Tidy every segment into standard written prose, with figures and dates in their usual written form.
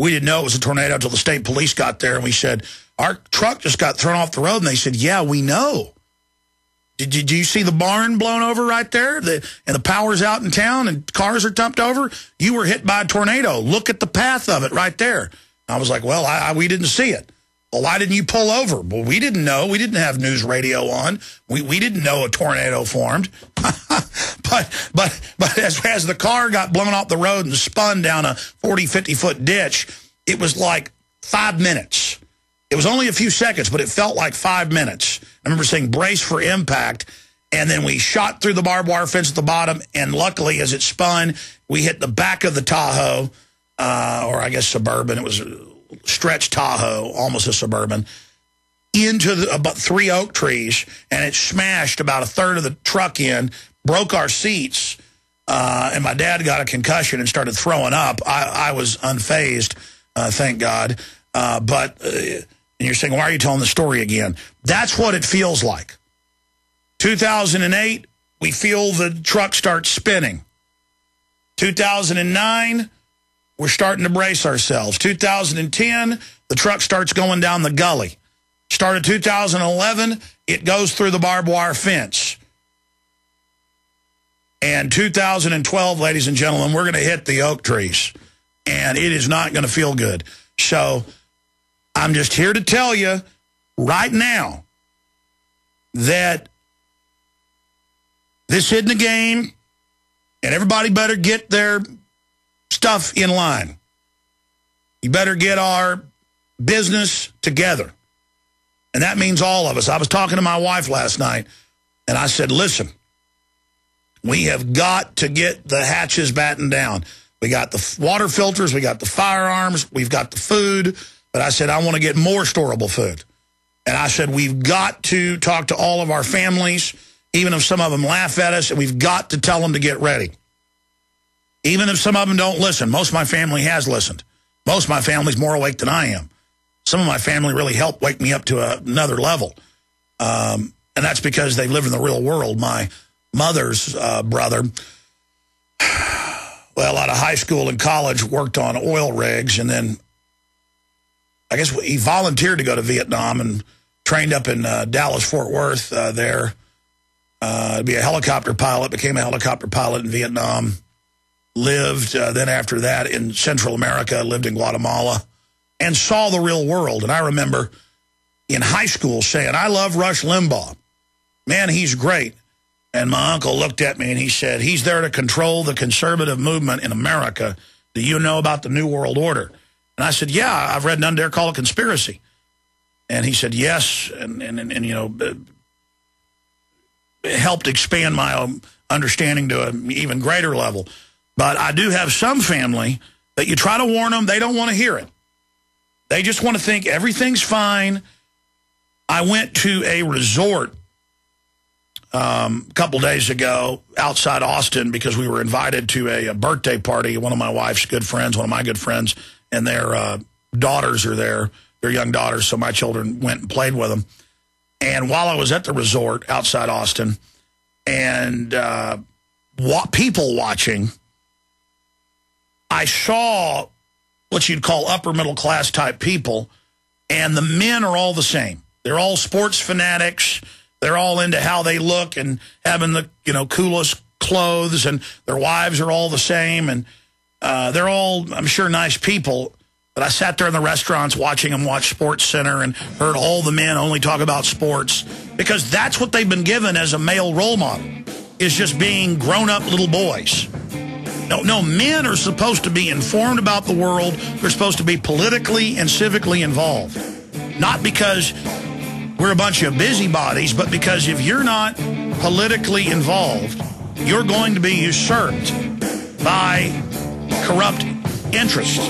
We didn't know it was a tornado until the state police got there, and we said, our truck just got thrown off the road. And they said, yeah, we know. Did you see the barn blown over right there? And the power's out in town and cars are dumped over? You were hit by a tornado. Look at the path of it right there. I was like, well, we didn't see it. Well, why didn't you pull over? Well, we didn't know. We didn't have news radio on. We didn't know a tornado formed. but as the car got blown off the road and spun down a 40, 50-foot ditch, it was like 5 minutes. It was only a few seconds, but it felt like 5 minutes. I remember saying brace for impact, and then we shot through the barbed wire fence at the bottom, and luckily, as it spun, we hit the back of the Tahoe, or I guess Suburban. It was a stretched Tahoe, almost a Suburban, into about 3 oak trees, and it smashed about a third of the truck in, broke our seats, and my dad got a concussion and started throwing up. I was unfazed, thank God. And you're saying, why are you telling the story again? That's what it feels like. 2008, we feel the truck start spinning. 2009, we're starting to brace ourselves. 2010, the truck starts going down the gully. Start of 2011, it goes through the barbed wire fence. And 2012, ladies and gentlemen, we're going to hit the oak trees. And it is not going to feel good. So I'm just here to tell you right now that this isn't a game, and everybody better get their stuff in line. You better get our business together. And that means all of us. I was talking to my wife last night, and I said, listen, we have got to get the hatches battened down. We got the water filters, we got the firearms, we've got the food. But I said, I want to get more storable food. And I said, we've got to talk to all of our families, even if some of them laugh at us, and we've got to tell them to get ready. Even if some of them don't listen. Most of my family has listened. Most of my family's more awake than I am. Some of my family really helped wake me up to another level. And that's because they live in the real world. My mother's brother, well, out of high school and college, worked on oil rigs, and then I guess he volunteered to go to Vietnam and trained up in Dallas-Fort Worth there to be a helicopter pilot, became a helicopter pilot in Vietnam, lived then after that in Central America, lived in Guatemala, and saw the real world. And I remember in high school saying, I love Rush Limbaugh. Man, he's great. And my uncle looked at me and he said, he's there to control the conservative movement in America. Do you know about the New World Order? And I said, yeah, I've read None Dare Call It Conspiracy. And he said, yes, and you know, it helped expand my understanding to an even greater level. But I do have some family that you try to warn them, they don't want to hear it. They just want to think everything's fine. I went to a resort a couple days ago outside Austin because we were invited to a birthday party. One of my wife's good friends, one of my good friends, and their daughters are there, their young daughters, so my children went and played with them. And while I was at the resort outside Austin and people watching, I saw what you'd call upper middle class type people, and the men are all the same. They're all sports fanatics. They're all into how they look and having the, you know, coolest clothes, and their wives are all the same, and they're all, I'm sure, nice people. But I sat there in the restaurants watching them watch Sports Center and heard all the men only talk about sports because that's what they've been given as a male role model, is just being grown-up little boys. No, men are supposed to be informed about the world. They're supposed to be politically and civically involved. Not because we're a bunch of busybodies, but because if you're not politically involved, you're going to be usurped by corrupt interests.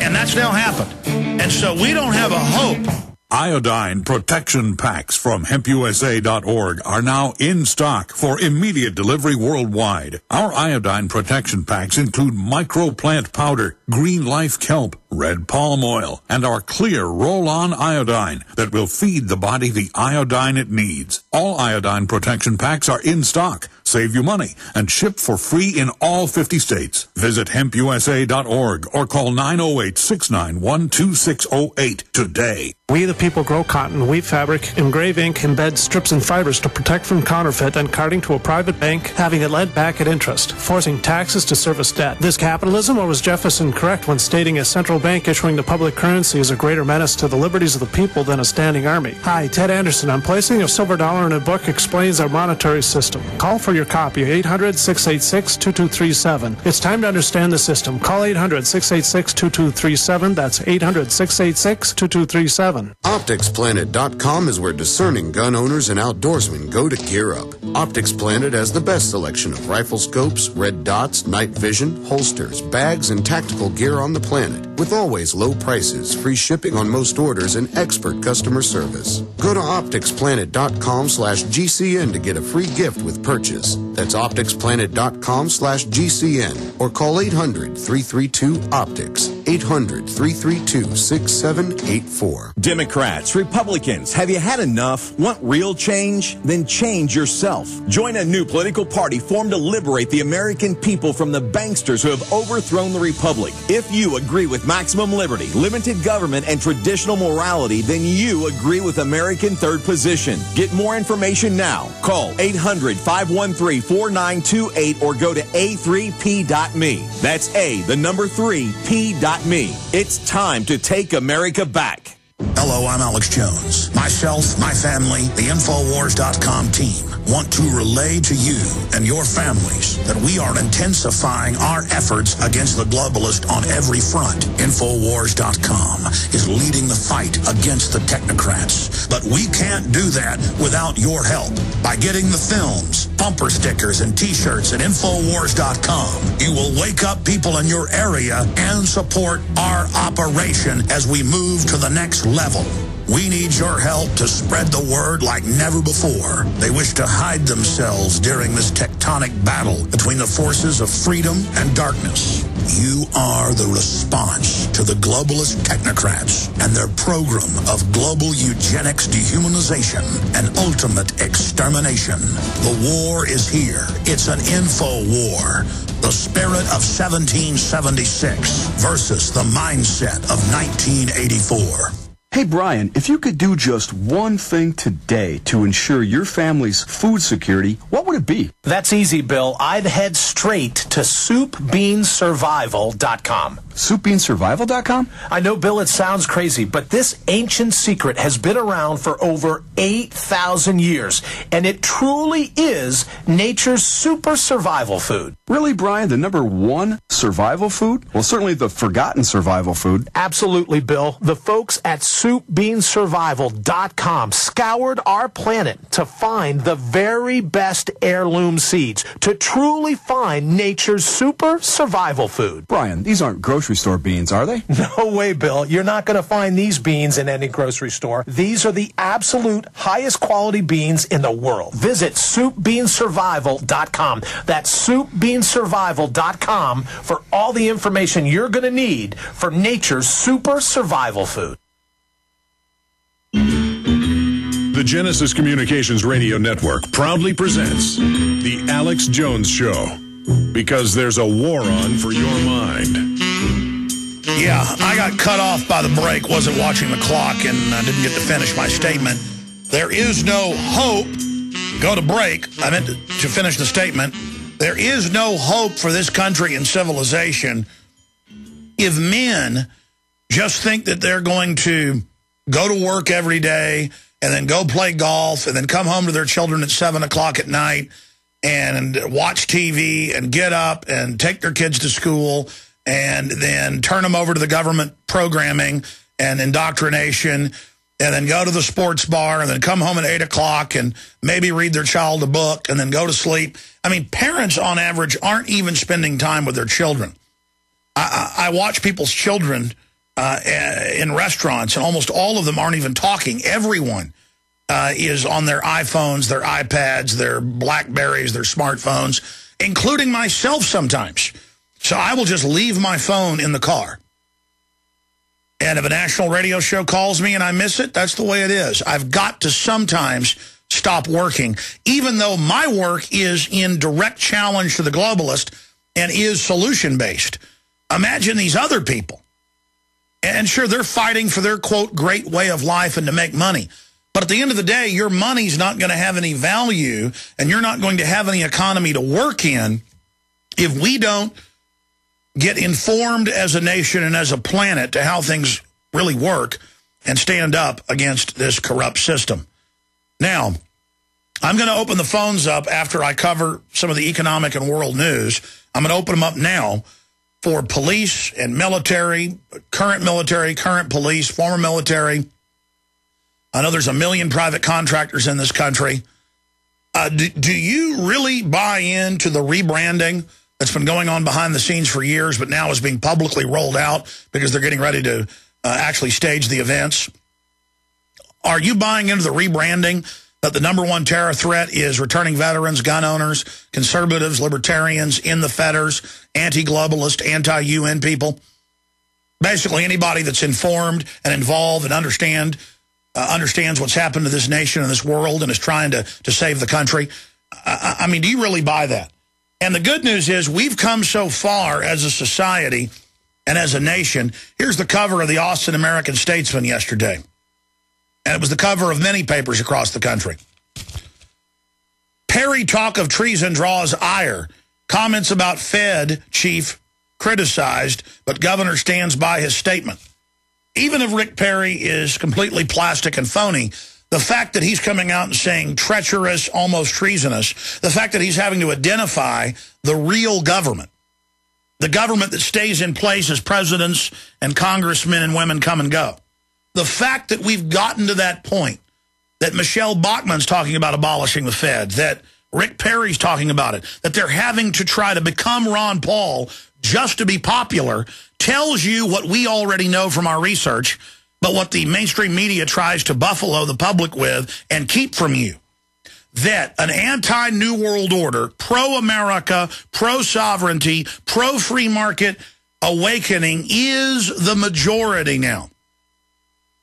And that's now happened. And so we don't have a hope. Iodine protection packs from hempusa.org are now in stock for immediate delivery worldwide. Our iodine protection packs include microplant powder, green life kelp, red palm oil, and our clear roll-on iodine that will feed the body the iodine it needs. All iodine protection packs are in stock, save you money, and ship for free in all 50 states. Visit hempusa.org or call 908-691-2608 today. We the people grow cotton, weave fabric, engrave ink, embed strips and fibers to protect from counterfeit and carting to a private bank, having it lent back at interest, forcing taxes to service debt. This capitalism, or was Jefferson correct when stating a central bank issuing the public currency is a greater menace to the liberties of the people than a standing army? Hi, Ted Anderson. I'm placing a silver dollar in a book explains our monetary system. Call for your copy, 800-686-2237. It's time to understand the system. Call 800-686-2237. That's 800-686-2237. OpticsPlanet.com is where discerning gun owners and outdoorsmen go to gear up. Optics Planet has the best selection of rifle scopes, red dots, night vision, holsters, bags, and tactical gear on the planet, with always low prices, free shipping on most orders, and expert customer service. Go to OpticsPlanet.com/GCN to get a free gift with purchase. That's OpticsPlanet.com/GCN or call 800-332-OPTICS, 800-332-6784. Democrats, Republicans, have you had enough? Want real change? Then change yourself. Join a new political party formed to liberate the American people from the banksters who have overthrown the republic. If you agree with maximum liberty, limited government, and traditional morality, then you agree with American Third Position. Get more information now. Call 800-513-4928 or go to a3p.me. That's A3p.me. It's time to take America back. Hello, I'm Alex Jones. Myself, my family, the Infowars.com team want to relay to you and your families that we are intensifying our efforts against the globalist on every front. Infowars.com is leading the fight against the technocrats. But we can't do that without your help. By getting the films, bumper stickers, and T-shirts at Infowars.com, you will wake up people in your area and support our operation as we move to the next level. We need your help to spread the word like never before. They wish to hide themselves during this tectonic battle between the forces of freedom and darkness. You are the response to the globalist technocrats and their program of global eugenics, dehumanization, and ultimate extermination. The war is here. It's an info war. The spirit of 1776 versus the mindset of 1984. Hey, Brian, if you could do just one thing today to ensure your family's food security, what would it be? That's easy, Bill. I'd head straight to soupbeansurvival.com. Soupbeansurvival.com? I know, Bill, it sounds crazy, but this ancient secret has been around for over 8,000 years, and it truly is nature's super survival food. Really, Brian? The number one survival food? Well, certainly the forgotten survival food. Absolutely, Bill. The folks at soupbeansurvival.com scoured our planet to find the very best heirloom seeds, to truly find nature's super survival food. Brian, these aren't grocery store beans, are they? No way, Bill. You're not going to find these beans in any grocery store. These are the absolute highest quality beans in the world. Visit soupbeansurvival.com. That's soupbeansurvival.com for all the information you're going to need for nature's super survival food. The Genesis Communications Radio Network proudly presents The Alex Jones Show, because there's a war on for your mind. Yeah, I got cut off by the break, wasn't watching the clock, and I didn't get to finish my statement. There is no hope. Go to break. I meant to finish the statement. There is no hope for this country and civilization if men just think that they're going to go to work every day and then go play golf and then come home to their children at 7 o'clock at night and watch TV and get up and take their kids to school and then turn them over to the government programming and indoctrination and then go to the sports bar and then come home at 8 o'clock and maybe read their child a book and then go to sleep. I mean, parents on average aren't even spending time with their children. I watch people's children in restaurants, and almost all of them aren't even talking. Everyone is on their iPhones, their iPads, their Blackberries, their smartphones, including myself sometimes. So I will just leave my phone in the car. And if a national radio show calls me and I miss it, that's the way it is. I've got to sometimes stop working, even though my work is in direct challenge to the globalist and is solution-based. Imagine these other people. And sure, they're fighting for their, quote, great way of life and to make money. But at the end of the day, your money's not going to have any value, and you're not going to have any economy to work in if we don't get informed as a nation and as a planet to how things really work and stand up against this corrupt system. Now, I'm going to open the phones up after I cover some of the economic and world news. I'm going to open them up now for police and military, current police, former military. I know there's 1 million private contractors in this country. Do you really buy into the rebranding that's been going on behind the scenes for years, but now is being publicly rolled out because they're getting ready to actually stage the events? Are you buying into the rebranding that the #1 terror threat is returning veterans, gun owners, conservatives, libertarians, in the fetters, anti-globalist, anti-UN people? Basically anybody that's informed and involved and understands what's happened to this nation and this world and is trying to save the country. I mean, do you really buy that? And the good news is we've come so far as a society and as a nation. Here's the cover of the Austin American-Statesman yesterday. And it was the cover of many papers across the country. Perry talk of treason draws ire. Comments about Fed chief criticized, but governor stands by his statement. Even if Rick Perry is completely plastic and phony, the fact that he's coming out and saying treacherous, almost treasonous, the fact that he's having to identify the real government, the government that stays in place as presidents and congressmen and women come and go, the fact that we've gotten to that point, that Michelle Bachmann's talking about abolishing the Fed, that Rick Perry's talking about it, that they're having to try to become Ron Paul just to be popular, tells you what we already know from our research, but what the mainstream media tries to buffalo the public with and keep from you. That an anti-New World Order, pro-America, pro-sovereignty, pro-free market awakening is the majority now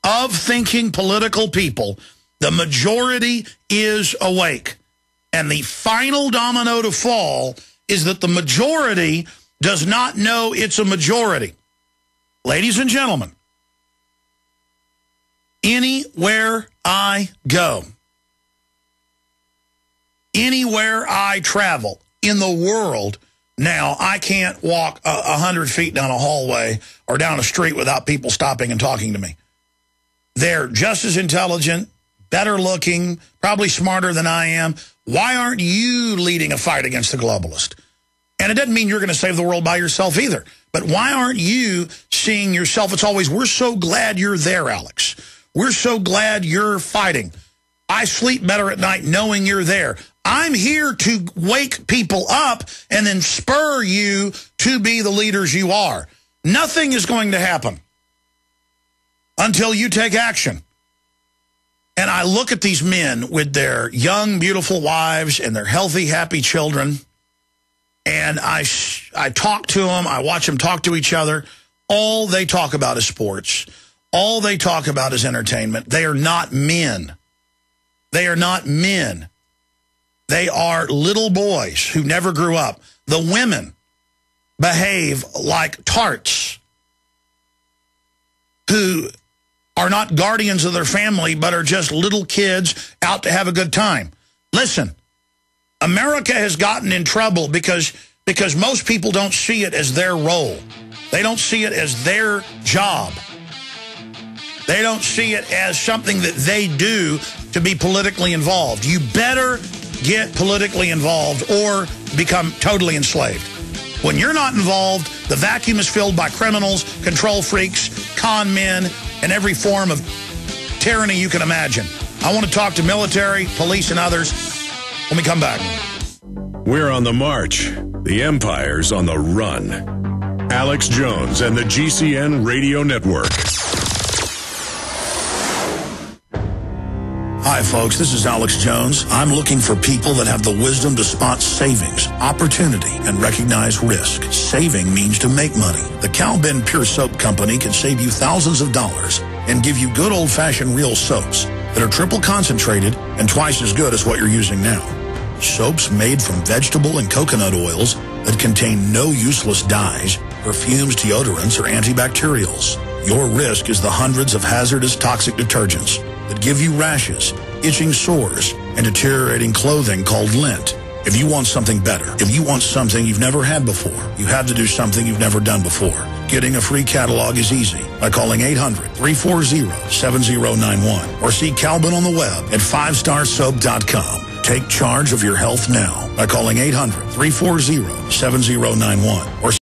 of thinking political people. The majority is awake. And the final domino to fall is that the majority does not know it's a majority. Ladies and gentlemen, anywhere I go, anywhere I travel in the world, now I can't walk 100 feet down a hallway or down a street without people stopping and talking to me. They're just as intelligent, better looking, probably smarter than I am. Why aren't you leading a fight against the globalist? And it doesn't mean you're going to save the world by yourself either. But why aren't you seeing yourself? It's always, we're so glad you're there, Alex. We're so glad you're fighting. I sleep better at night knowing you're there. I'm here to wake people up and then spur you to be the leaders you are. Nothing is going to happen until you take action. And I look at these men with their young, beautiful wives and their healthy, happy children, and I talk to them, I watch them talk to each other. All they talk about is sports. All they talk about is entertainment. They are not men. They are not men. They are little boys who never grew up. The women behave like tarts who are not guardians of their family, but are just little kids out to have a good time. Listen, America has gotten in trouble because most people don't see it as their role. They don't see it as their job. They don't see it as something that they do to be politically involved. You better get politically involved or become totally enslaved. When you're not involved, the vacuum is filled by criminals, control freaks, con men, and every form of tyranny you can imagine. I want to talk to military, police, and others when we come back. We're on the march. The empire's on the run. Alex Jones and the GCN Radio Network. Hi, folks. This is Alex Jones. I'm looking for people that have the wisdom to spot savings, opportunity, and recognize risk. Saving means to make money. The Cal-Ben Pure Soap Company can save you thousands of dollars and give you good old-fashioned real soaps that are triple concentrated and twice as good as what you're using now. Soaps made from vegetable and coconut oils that contain no useless dyes, perfumes, deodorants, or antibacterials. Your risk is the hundreds of hazardous toxic detergents that give you rashes, itching sores, and deteriorating clothing called lint. If you want something better, if you want something you've never had before, you have to do something you've never done before. Getting a free catalog is easy by calling 800-340-7091 or see Calvin on the web at 5starsoap.com. Take charge of your health now by calling 800-340-7091 or